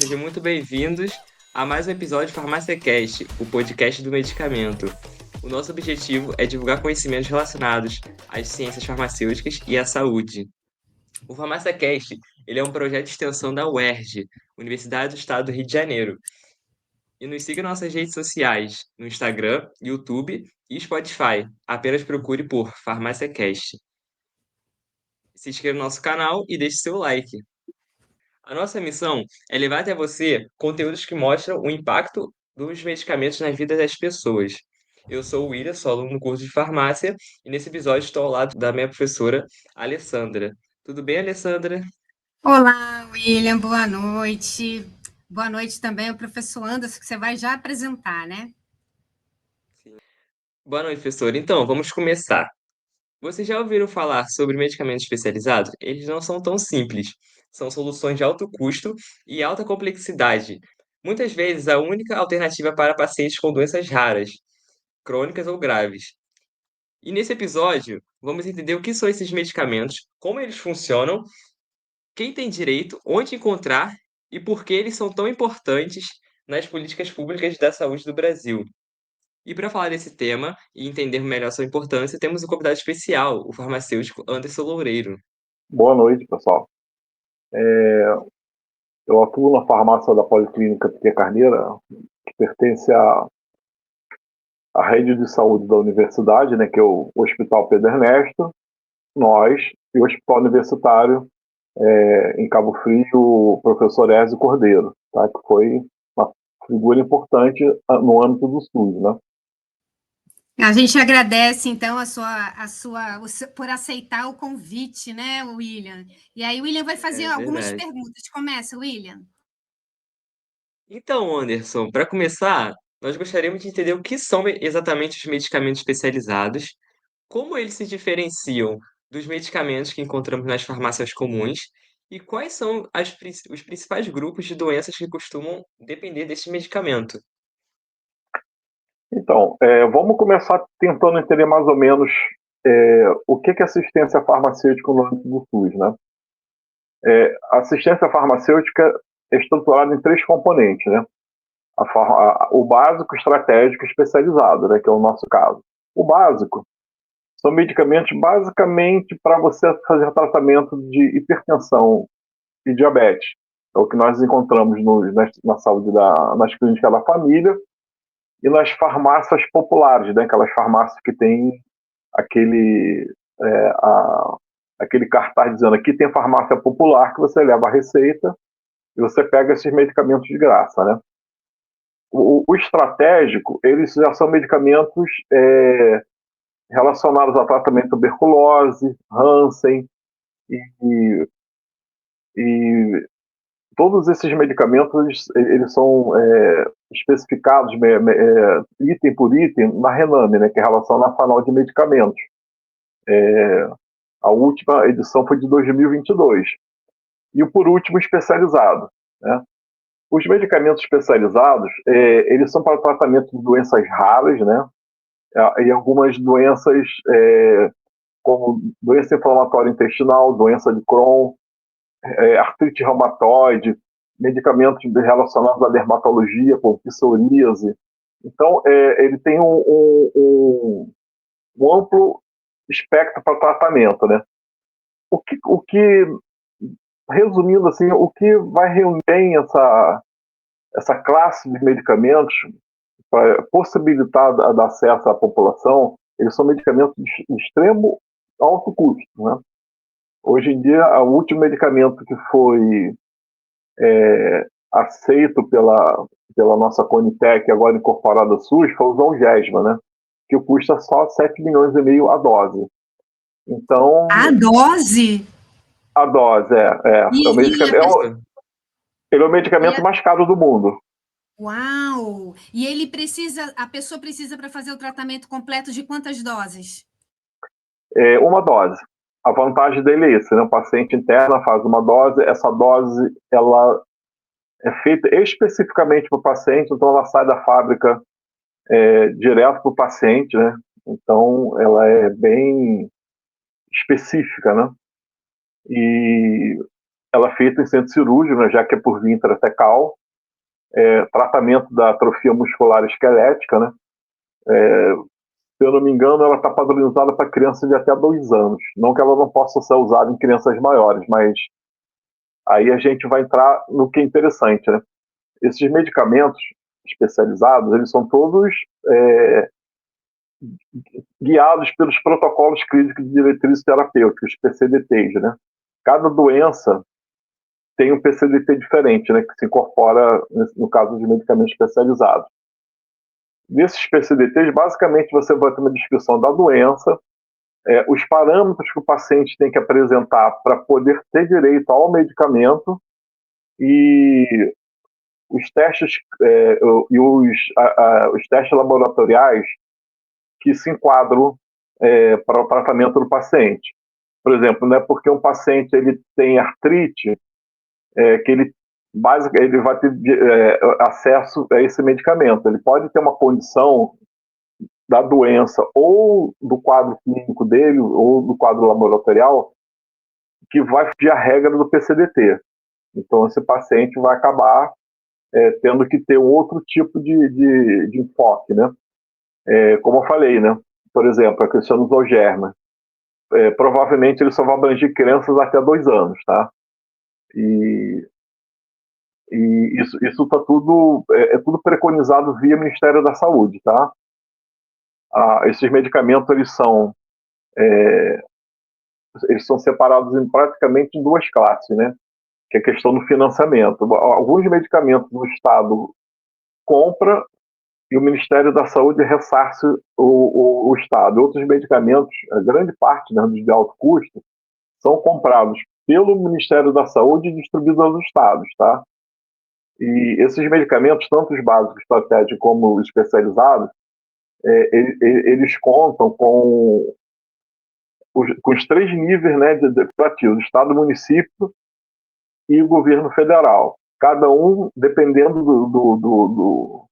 sejam muito bem-vindos a mais um episódio de FarmáciaCast, o podcast do medicamento. O nosso objetivo é divulgar conhecimentos relacionados às ciências farmacêuticas e à saúde. O FarmáciaCast, ele é um projeto de extensão da UERJ, Universidade do Estado do Rio de Janeiro. E nos siga nas nossas redes sociais, no Instagram, YouTube e Spotify. Apenas procure por FarmáciaCast. Se inscreva no nosso canal e deixe seu like. A nossa missão é levar até você conteúdos que mostram o impacto dos medicamentos na vida das pessoas. Eu sou o William, sou aluno no curso de farmácia, e nesse episódio estou ao lado da minha professora, Alessandra. Tudo bem, Alessandra? Olá, William, boa noite. Boa noite também ao professor Anderson, que você vai já apresentar, né? Sim. Boa noite, professora. Então, vamos começar. Vocês já ouviram falar sobre medicamentos especializados? Eles não são tão simples. São soluções de alto custo e alta complexidade. Muitas vezes, a única alternativa para pacientes com doenças raras, crônicas ou graves. E nesse episódio, vamos entender o que são esses medicamentos, como eles funcionam, quem tem direito, onde encontrar e por que eles são tão importantes nas políticas públicas da saúde do Brasil. E para falar desse tema e entender melhor sua importância, temos um convidado especial, o farmacêutico Anderson Loureiro. Boa noite, pessoal. Eu atuo na farmácia da Policlínica Piquet Carneira, que pertence à rede de saúde da universidade, né, que é o Hospital Pedro Ernesto, nós e o Hospital Universitário em Cabo Frio, o professor Ézio Cordeiro, tá, que foi uma figura importante no âmbito do SUS, né? A gente agradece, então, por aceitar o convite, né, William? E aí, o William vai fazer algumas Verdade. perguntas. Começa, William. Então, Anderson, para começar, nós gostaríamos de entender o que são exatamente os medicamentos especializados, como eles se diferenciam dos medicamentos que encontramos nas farmácias comuns e quais são os principais grupos de doenças que costumam depender deste medicamento? Então, vamos começar tentando entender mais ou menos o que é assistência farmacêutica no âmbito do SUS, né? A assistência farmacêutica é estruturada em três componentes, né? O básico, estratégico e especializado, né, que é o nosso caso. O básico são medicamentos basicamente para você fazer tratamento de hipertensão e diabetes. É o que nós encontramos na saúde nas clínicas da família e nas farmácias populares, né, aquelas farmácias que têm aquele, aquele cartaz dizendo aqui tem farmácia popular, que você leva a receita e você pega esses medicamentos de graça, né? O estratégico, eles já são medicamentos relacionados ao tratamento de tuberculose, Hansen, e todos esses medicamentos eles são especificados item por item na RENAME, né, que é a Relação Nacional de Medicamentos. A última edição foi de 2022. E por último, especializado, né? Os medicamentos especializados, eles são para tratamento de doenças raras, né? E algumas doenças, como doença inflamatória intestinal, doença de Crohn, artrite reumatoide, medicamentos relacionados à dermatologia, como psoríase. Então, ele tem um amplo espectro para tratamento, né? Resumindo assim, o que vai reunir essa classe de medicamentos para possibilitar dar acesso à população, eles são medicamentos de extremo alto custo, né? Hoje em dia, o último medicamento que foi aceito pela nossa Conitec, agora incorporada ao SUS, foi o Zolgensma, né? Que custa só 7,5 milhões a dose. Então... A dose? A dose, ele é o medicamento mais caro do mundo. Uau! E a pessoa precisa para fazer o tratamento completo de quantas doses? Uma dose. A vantagem dele é isso, né? O paciente interna, faz uma dose, essa dose ela é feita especificamente para o paciente, então ela sai da fábrica direto para o paciente, né? Então ela é bem específica, né? E ela é feita em centro cirúrgico, né, já que é por via intratecal, tratamento da atrofia muscular esquelética, né? Se eu não me engano, ela está padronizada para crianças de até 2 anos. Não que ela não possa ser usada em crianças maiores, mas aí a gente vai entrar no que é interessante, né? Esses medicamentos especializados, eles são todos guiados pelos protocolos clínicos de diretrizes terapêuticas, PCDTs, né? Cada doença tem um PCDT diferente, né, que se incorpora, no caso de medicamentos especializados. Nesses PCDTs, basicamente, você vai ter uma descrição da doença, os parâmetros que o paciente tem que apresentar para poder ter direito ao medicamento e os testes e os testes laboratoriais que se enquadram para o tratamento do paciente. Por exemplo, não é porque um paciente ele tem artrite que ele vai ter acesso a esse medicamento. Ele pode ter uma condição da doença ou do quadro clínico dele ou do quadro laboratorial que vai fugir a regra do PCDT. Então, esse paciente vai acabar tendo que ter um outro tipo de enfoque, né? Como eu falei, né? Por exemplo, a questão do Zolgerma. Provavelmente ele só vai abranger crianças até 2 anos, tá? E isso tá tudo, tudo preconizado via Ministério da Saúde, tá? Esses medicamentos, eles são separados praticamente em 2 classes, né? Que é a questão do financiamento. Alguns medicamentos o Estado compra e o Ministério da Saúde ressarce o Estado. Outros medicamentos, a grande parte, né, dos de alto custo, são comprados pelo Ministério da Saúde e distribuídos aos estados, tá? E esses medicamentos, tanto os básicos, estratégicos como os especializados, eles contam com os 3 níveis, né, de ativos: Estado, município e o governo federal. Cada um, dependendo do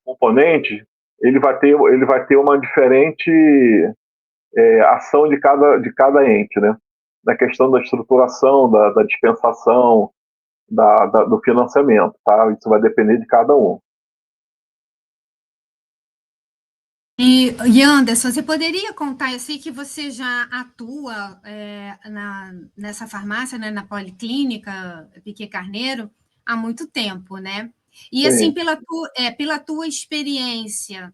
componente, ele vai ter uma diferente ação de cada ente, né? Na questão da estruturação, da dispensação, do financiamento, tá? Isso vai depender de cada um. E Anderson, você poderia contar, eu sei que você já atua nessa farmácia, né, na Policlínica Piquet Carneiro, há muito tempo, né? E, assim, Sim. pela tua experiência,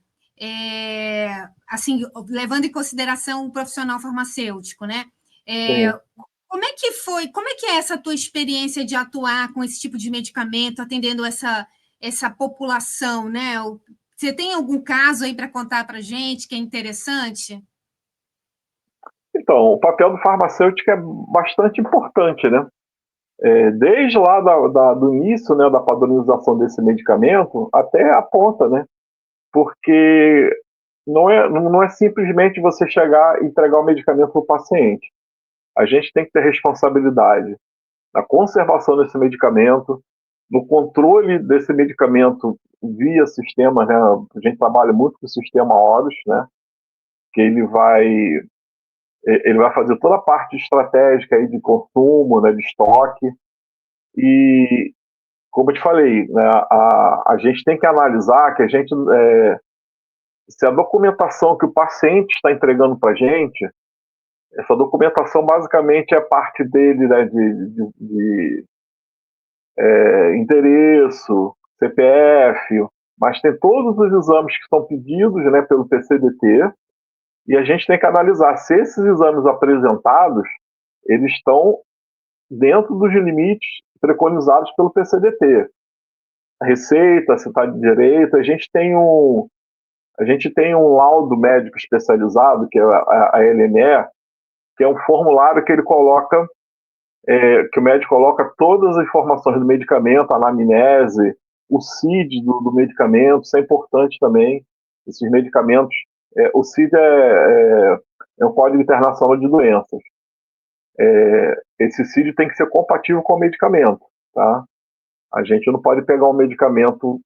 assim, levando em consideração o profissional farmacêutico, né? Sim. Como é que é essa tua experiência de atuar com esse tipo de medicamento, atendendo essa população, né? Você tem algum caso aí para contar para a gente que é interessante? Então, o papel do farmacêutico é bastante importante, né? Desde lá do início, né, da padronização desse medicamento até a ponta, né? Porque não é simplesmente você chegar e entregar o medicamento para o paciente. A gente tem que ter responsabilidade na conservação desse medicamento, no controle desse medicamento via sistema, né? A gente trabalha muito com o sistema Horus, né? Que ele vai fazer toda a parte estratégica aí de consumo, né, de estoque. E, como eu te falei, né, a gente tem que analisar que se a documentação que o paciente está entregando para a gente, essa documentação basicamente é parte dele, né, de endereço, CPF, mas tem todos os exames que são pedidos, né, pelo PCDT, e a gente tem que analisar se esses exames apresentados eles estão dentro dos limites preconizados pelo PCDT. A receita, se está de direito, a gente tem um laudo médico especializado, que é a LME, que é um formulário que ele coloca, que o médico coloca todas as informações do medicamento, a anamnese, o CID do medicamento, isso é importante também. Esses medicamentos, o CID é um Código Internacional de Doenças. Esse CID tem que ser compatível com o medicamento, tá? A gente não pode pegar um medicamento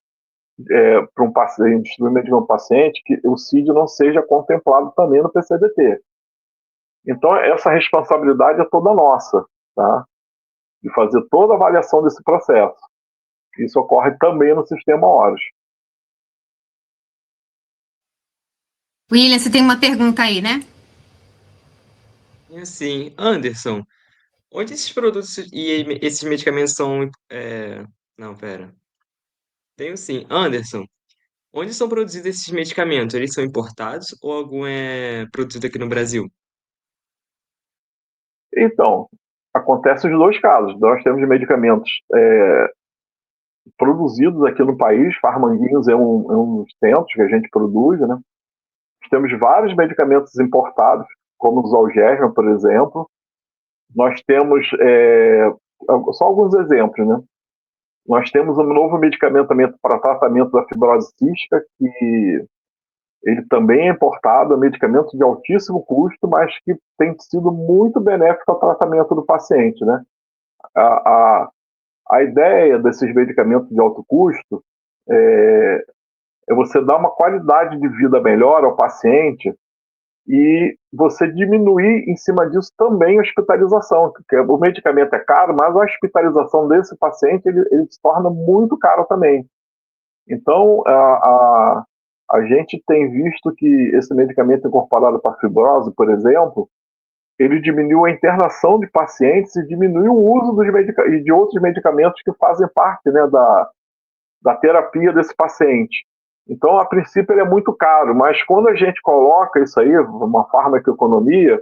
para um paciente, distribuir um medicamento para um paciente que o CID não seja contemplado também no PCDT. Então, essa responsabilidade é toda nossa, tá? de fazer toda a avaliação desse processo. Isso ocorre também no sistema Horus. William, você tem uma pergunta aí, né? E assim, Anderson, onde esses produtos e esses medicamentos são. Não, pera. Tenho sim. Anderson, onde são produzidos esses medicamentos? Eles são importados ou algum é produzido aqui no Brasil? Então, acontece os dois casos. Nós temos medicamentos produzidos aqui no país, Farmanguinhos é um dos centros que a gente produz, né? Temos vários medicamentos importados, como o Zolgensma, por exemplo. Nós temos, só alguns exemplos, né? Nós temos um novo medicamento para tratamento da fibrose cística, que ele também é importado, é um medicamento de altíssimo custo, mas que tem sido muito benéfico ao tratamento do paciente, né? A, a, a ideia desses medicamentos de alto custo é você dar uma qualidade de vida melhor ao paciente e você diminuir em cima disso também a hospitalização, porque o medicamento é caro, mas a hospitalização desse paciente ele se torna muito caro também. Então, a gente tem visto que esse medicamento incorporado para fibrose, por exemplo, ele diminuiu a internação de pacientes e diminuiu o uso e de outros medicamentos que fazem parte, né, da terapia desse paciente. Então, a princípio, ele é muito caro, mas quando a gente coloca isso aí, uma farmacoeconomia,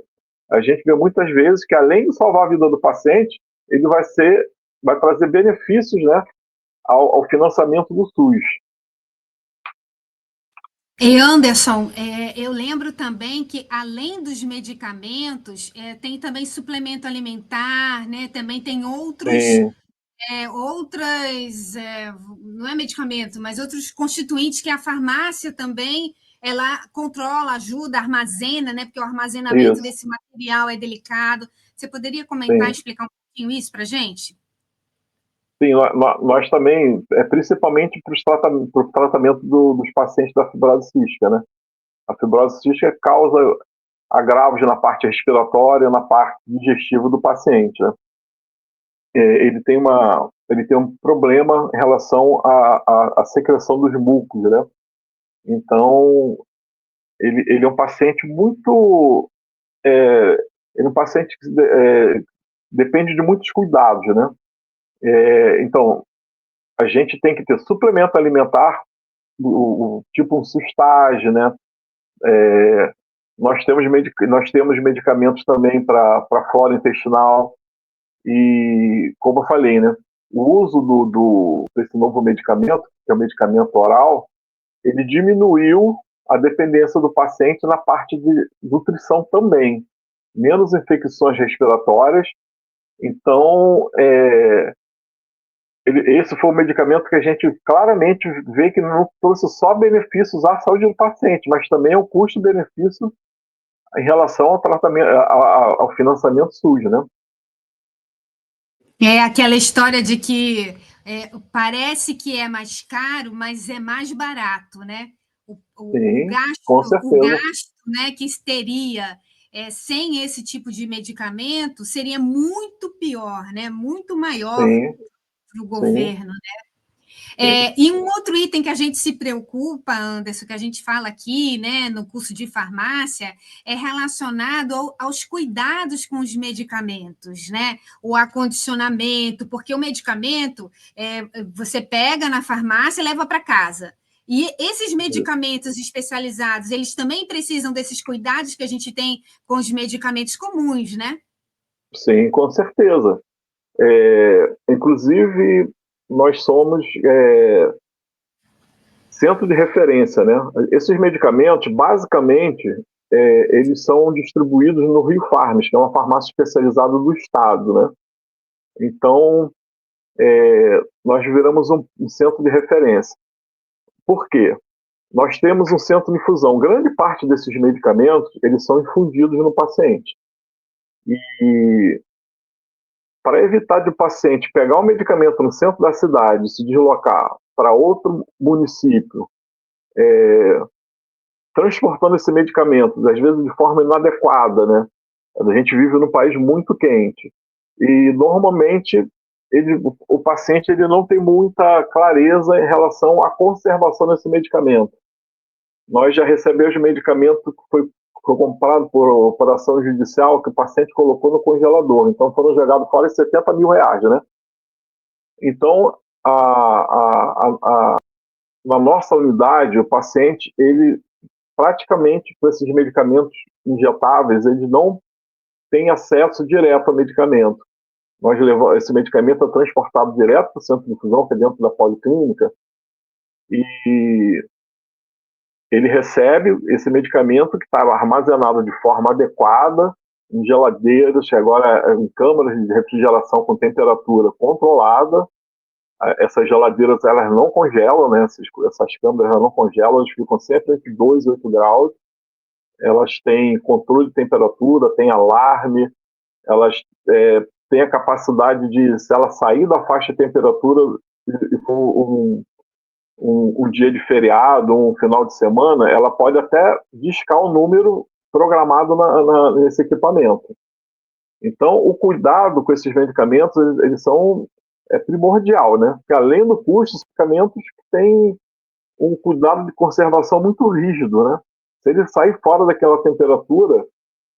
a gente vê muitas vezes que, além de salvar a vida do paciente, ele vai trazer benefícios, né, ao financiamento do SUS. E Anderson, eu lembro também que, além dos medicamentos, tem também suplemento alimentar, né? Também tem Sim, outras, não é medicamento, mas outros constituintes que a farmácia também ela controla, ajuda, armazena, né? Porque o armazenamento isso, desse material é delicado. Você poderia comentar, sim. explicar um pouquinho isso para a gente? Sim, nós também, principalmente para o tratamento dos pacientes da fibrose cística, né? A fibrose cística causa agravos na parte respiratória, na parte digestiva do paciente, né? Ele tem um problema em relação à secreção dos mucos, né? Então, ele é um paciente muito... ele é um paciente que depende de muitos cuidados, né? Então, a gente tem que ter suplemento alimentar, tipo um Sustage, né? Nós temos medicamentos também para flora intestinal e, como eu falei, né? O uso desse novo medicamento, que é o medicamento oral, ele diminuiu a dependência do paciente na parte de nutrição também. Menos infecções respiratórias. Então, esse foi um medicamento que a gente claramente vê que não trouxe só benefícios à saúde do paciente, mas também ao custo-benefício em relação ao tratamento, ao financiamento SUS, né? É aquela história de que parece que é mais caro, mas é mais barato, né? Sim, com O certeza. gasto, né, que teria sem esse tipo de medicamento seria muito pior, né? Muito maior Sim, para o sim, governo. sim. E um outro item que a gente se preocupa, Anderson, que a gente fala aqui, né, no curso de farmácia, é relacionado aos cuidados com os medicamentos, né? O acondicionamento, porque o medicamento você pega na farmácia e leva para casa. E esses medicamentos especializados, eles também precisam desses cuidados que a gente tem com os medicamentos comuns, né? Sim, com certeza. Inclusive, nós somos centro de referência, né? Esses medicamentos, basicamente, eles são distribuídos no Rio Farms, que é uma farmácia especializada do Estado, né? Então, nós viramos um centro de referência. Por quê? Nós temos um centro de infusão. Grande parte desses medicamentos, eles são infundidos no paciente. E para evitar de o paciente pegar um medicamento no centro da cidade e se deslocar para outro município, transportando esse medicamento, às vezes de forma inadequada, né? A gente vive num país muito quente. E normalmente o paciente ele não tem muita clareza em relação à conservação desse medicamento. Nós já recebemos medicamento que foi comprado por operação judicial que o paciente colocou no congelador. Então foram jogados fora R$70 mil, né? Então, na nossa unidade, o paciente, ele praticamente, com esses medicamentos injetáveis, ele não tem acesso direto ao medicamento. Esse medicamento é transportado direto para o centro de infusão, que é dentro da policlínica, e ele recebe esse medicamento que está armazenado de forma adequada em geladeiras, agora em câmaras de refrigeração com temperatura controlada. Essas geladeiras elas não congelam, né? Essas câmaras elas não congelam, elas ficam sempre entre 2 e 8 graus. Elas têm controle de temperatura, têm alarme, elas têm a capacidade de, se ela sair da faixa de temperatura e for um dia de feriado, um final de semana, ela pode até discar o número programado nesse equipamento. Então, o cuidado com esses medicamentos, eles são primordial, né? Porque além do custo, os medicamentos têm um cuidado de conservação muito rígido, né? Se ele sair fora daquela temperatura,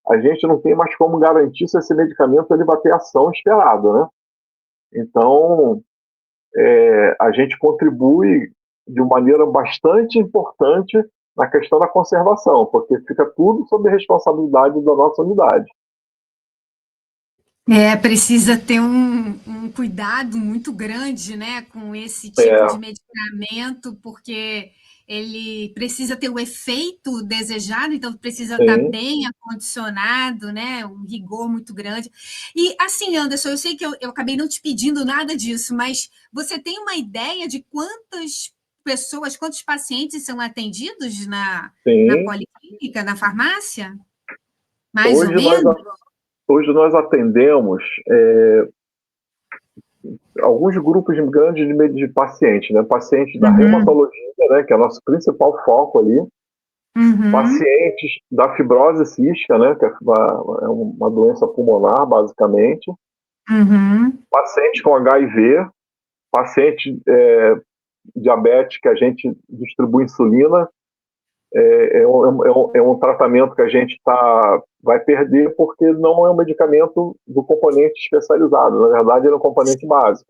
a gente não tem mais como garantir se esse medicamento ele vai ter ação esperada, né? Então, a gente contribui de maneira bastante importante na questão da conservação, porque fica tudo sob a responsabilidade da nossa unidade. Precisa ter um cuidado muito grande, né, com esse tipo de medicamento, porque ele precisa ter o efeito desejado, então precisa estar bem acondicionado, né, um rigor muito grande. E assim, Anderson, eu sei que eu acabei não te pedindo nada disso, mas você tem uma ideia de quantas pessoas, quantos pacientes são atendidos na policlínica, na farmácia? Mais ou menos? Hoje nós atendemos alguns grupos grandes de pacientes, né? Pacientes da reumatologia, né? Que é o nosso principal foco ali. Pacientes da fibrose cística, né? Que é uma doença pulmonar, basicamente. Pacientes com HIV, paciente diabetes que a gente distribui insulina. É um tratamento que a gente vai perder porque não é um medicamento do componente especializado. Na verdade, ele é um componente básico.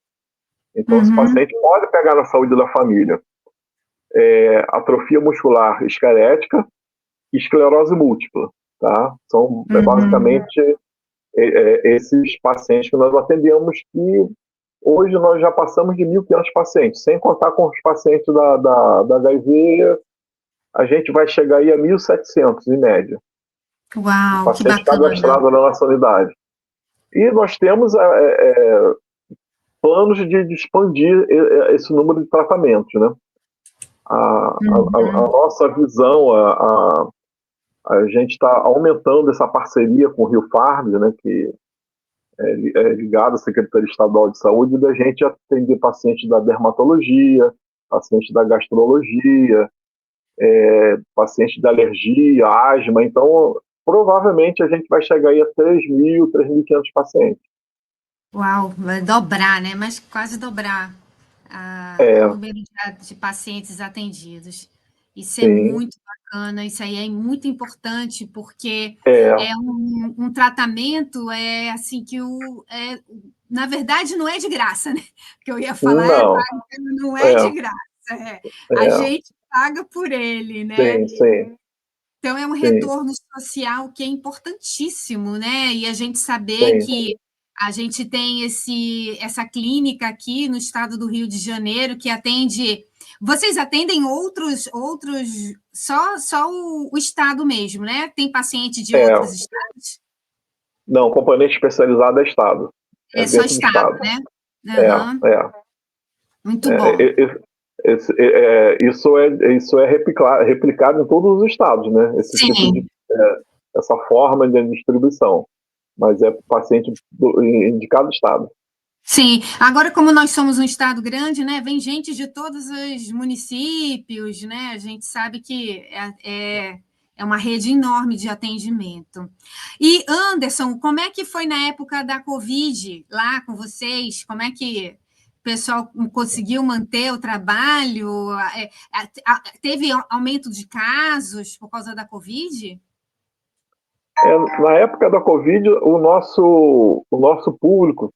Então, esse paciente pode pegar na saúde da família atrofia muscular esquelética e esclerose múltipla. Tá? São basicamente esses pacientes que nós atendemos, que hoje nós já passamos de 1.500 pacientes, sem contar com os pacientes da HIV. A gente vai chegar aí a 1.700, em média. Uau, pacientes cadastrados na nossa unidade. E nós temos planos de expandir esse número de tratamentos, né? A nossa visão, a gente está aumentando essa parceria com o Rio Farms, né, que é ligado à Secretaria Estadual de Saúde, da gente atender pacientes da dermatologia, pacientes da gastrologia, pacientes da alergia, asma. Então, provavelmente a gente vai chegar aí a 3.000, 3.500 pacientes. Uau, vai dobrar, né? Mas quase dobrar o número de pacientes atendidos. Isso é muito bacana, isso aí é muito importante, porque é um tratamento, assim, que na verdade não é de graça, né? Que eu ia falar, não é de graça, a gente paga por ele, né? Sim. Então é um retorno social que é importantíssimo, né? E a gente saber que a gente tem essa clínica aqui no estado do Rio de Janeiro que atende. Vocês atendem outros só o estado mesmo, né? Tem paciente de outros estados? Não, componente especializado é estado. É só estado, né? Muito bom. Isso é replicado em todos os estados, né? Essa forma de distribuição. Mas é paciente de cada estado. Sim. Agora, como nós somos um estado grande, né? Vem gente de todos os municípios, né? A gente sabe que é É uma rede enorme de atendimento. E, Anderson, como é que foi na época da Covid lá com vocês? Como é que o pessoal conseguiu manter o trabalho? Teve aumento de casos por causa da Covid? Na época da Covid, o nosso público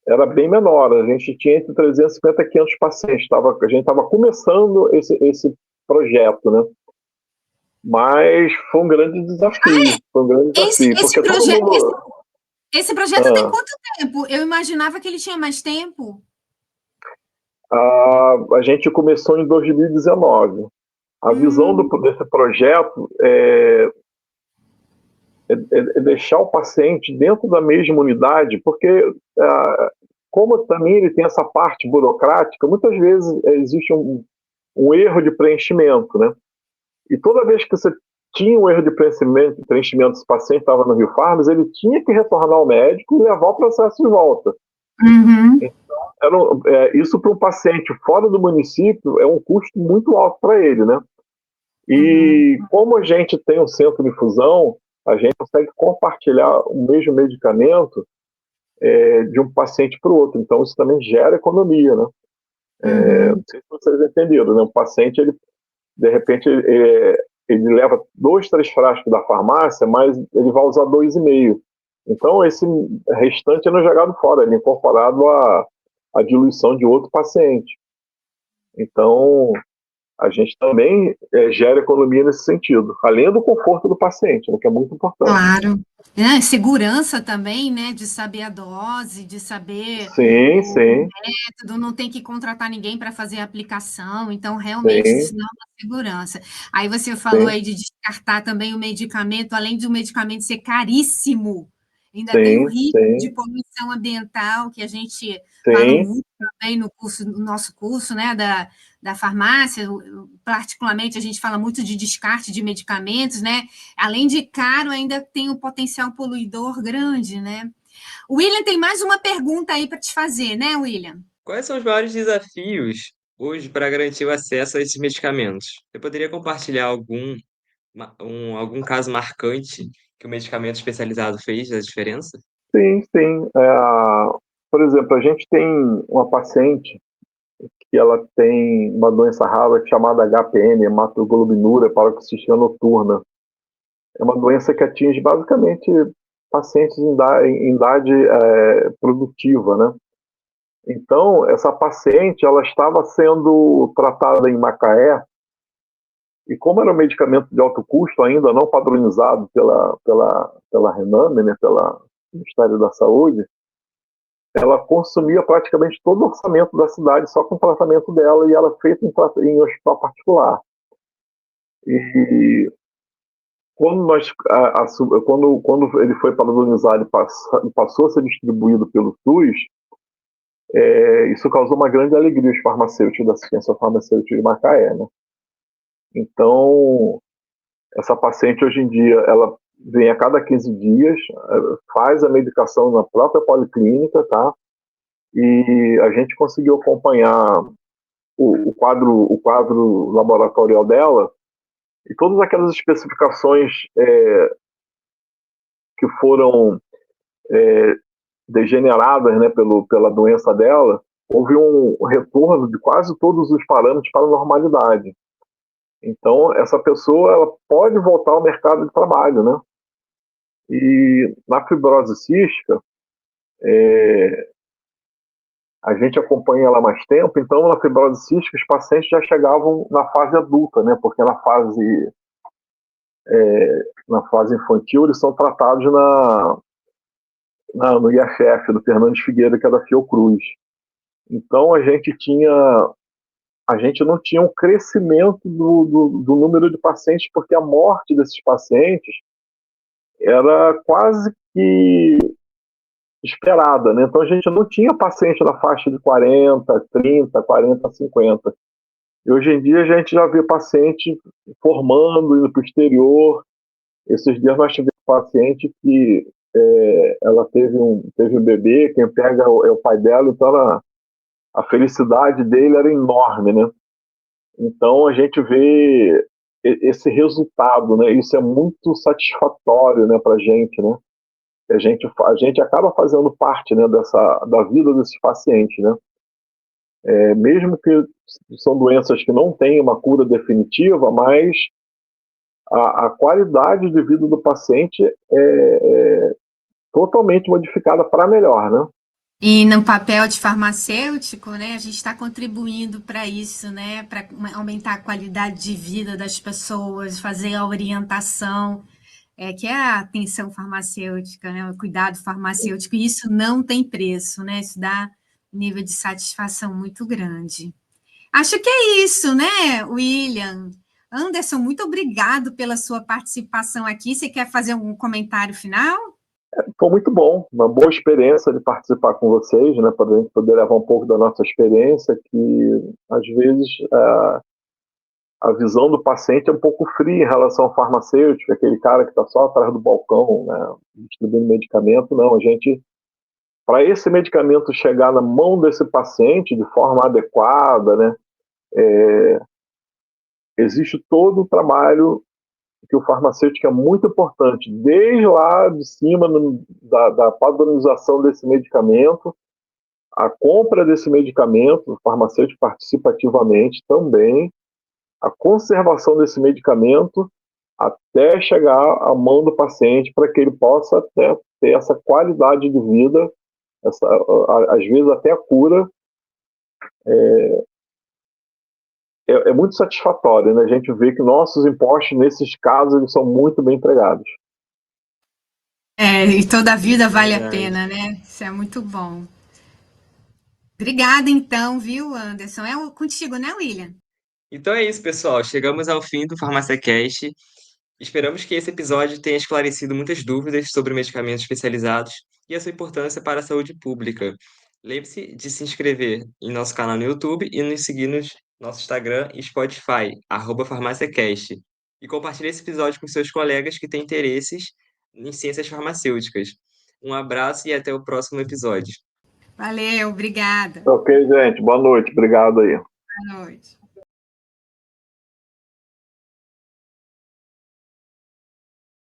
era bem menor. A gente tinha entre 350 e 500 pacientes. A gente estava começando esse projeto, né? Mas foi um grande desafio. Foi um grande desafio. Esse porque projeto, todo mundo... esse projeto tem quanto tempo? Eu imaginava que ele tinha mais tempo. A gente começou em 2019. A visão desse projeto é deixar o paciente dentro da mesma unidade, porque como também ele tem essa parte burocrática, muitas vezes existe um erro de preenchimento, né? E toda vez que você tinha um erro de preenchimento, esse paciente estava no Rio Farms, ele tinha que retornar ao médico e levar o processo de volta. Então, isso para um paciente fora do município é um custo muito alto para ele, né? E como a gente tem um centro de infusão, a gente consegue compartilhar o mesmo medicamento de um paciente para o outro. Então, isso também gera economia, né? Não sei se vocês entenderam, né? O paciente, de repente, ele leva 2, 3 frascos da farmácia, mas ele vai usar 2,5. Então, esse restante não é jogado fora, ele é incorporado à diluição de outro paciente. Então, a gente também gera economia nesse sentido, além do conforto do paciente, né, que é muito importante. Claro. Segurança também, né? De saber a dose, de saber Sim. método, não tem que contratar ninguém para fazer a aplicação, então realmente isso dá uma segurança. Aí você falou aí de descartar também o medicamento, além de o medicamento ser caríssimo, ainda tem o risco de poluição ambiental, que a gente fala muito também no nosso curso, né, da farmácia, particularmente a gente fala muito de descarte de medicamentos, né? Além de caro, ainda tem um potencial poluidor grande, né? O William tem mais uma pergunta aí para te fazer, né, William? Quais são os maiores desafios hoje para garantir o acesso a esses medicamentos? Você poderia compartilhar algum caso marcante que o medicamento especializado fez a diferença? Sim. Por exemplo, a gente tem uma paciente que ela tem uma doença rara chamada HPN, hematoglobinuria paroxística noturna. É uma doença que atinge basicamente pacientes em idade produtiva, né? Então, essa paciente, ela estava sendo tratada em Macaé, e como era um medicamento de alto custo, ainda não padronizado pela Rename, né, pelo Ministério da Saúde, ela consumia praticamente todo o orçamento da cidade só com o tratamento dela, e ela feita em hospital particular. E quando ele foi padronizado e passou a ser distribuído pelo SUS, isso causou uma grande alegria aos farmacêuticos da assistência farmacêutica de Macaé, né? Então, essa paciente hoje em dia, ela vem a cada 15 dias, faz a medicação na própria policlínica, tá? E a gente conseguiu acompanhar o quadro laboratorial dela, e todas aquelas especificações que foram degeneradas, né, pela doença dela, houve um retorno de quase todos os parâmetros para a normalidade. Então, essa pessoa ela pode voltar ao mercado de trabalho, né? E na fibrose cística, a gente acompanha ela há mais tempo, então na fibrose cística os pacientes já chegavam na fase adulta, né? Porque na fase infantil eles são tratados no IFF, do Fernandes Figueiredo, que é da Fiocruz. Então a gente não tinha um crescimento do número de pacientes, porque a morte desses pacientes era quase que esperada, né? Então a gente não tinha paciente na faixa de 40, 30, 40, 50. E hoje em dia a gente já vê paciente formando, indo para o exterior. Esses dias nós tivemos um paciente que ela teve um bebê, quem pega é o pai dela, então a felicidade dele era enorme, né? Então a gente vê esse resultado, né? Isso é muito satisfatório, né, para a gente, né? A gente acaba fazendo parte, né, da vida desses pacientes, né? Mesmo que são doenças que não têm uma cura definitiva, mas a qualidade de vida do paciente é totalmente modificada para melhor, né? E no papel de farmacêutico, né, a gente está contribuindo para isso, né, para aumentar a qualidade de vida das pessoas, fazer a orientação, que é a atenção farmacêutica, né, o cuidado farmacêutico, e isso não tem preço, né, isso dá um nível de satisfação muito grande. Acho que é isso, né, William? Anderson, muito obrigado pela sua participação aqui. Você quer fazer algum comentário final? Foi muito bom, uma boa experiência de participar com vocês, né, para a gente poder levar um pouco da nossa experiência, que às vezes a visão do paciente é um pouco fria em relação ao farmacêutico, aquele cara que está só atrás do balcão, né, distribuindo medicamento. Não, a gente, para esse medicamento chegar na mão desse paciente de forma adequada, né, existe todo o trabalho que o farmacêutico é muito importante, desde lá de cima da padronização desse medicamento, a compra desse medicamento, o farmacêutico participa ativamente também, a conservação desse medicamento até chegar à mão do paciente para que ele possa até ter essa qualidade de vida, às vezes até a cura. É muito satisfatório, né? A gente vê que nossos impostos, nesses casos, eles são muito bem empregados. E toda a vida vale a Verdade. pena, né? Isso é muito bom. Obrigada, então, viu, Anderson? Contigo, né, William? Então é isso, pessoal. Chegamos ao fim do FarmáciaCast. Esperamos que esse episódio tenha esclarecido muitas dúvidas sobre medicamentos especializados e a sua importância para a saúde pública. Lembre-se de se inscrever em nosso canal no YouTube e nos seguir no nosso Instagram e Spotify, @farmáciacast. E compartilhe esse episódio com seus colegas que têm interesses em ciências farmacêuticas. Um abraço e até o próximo episódio. Valeu, obrigada. Ok, gente. Boa noite. Obrigado aí. Boa noite.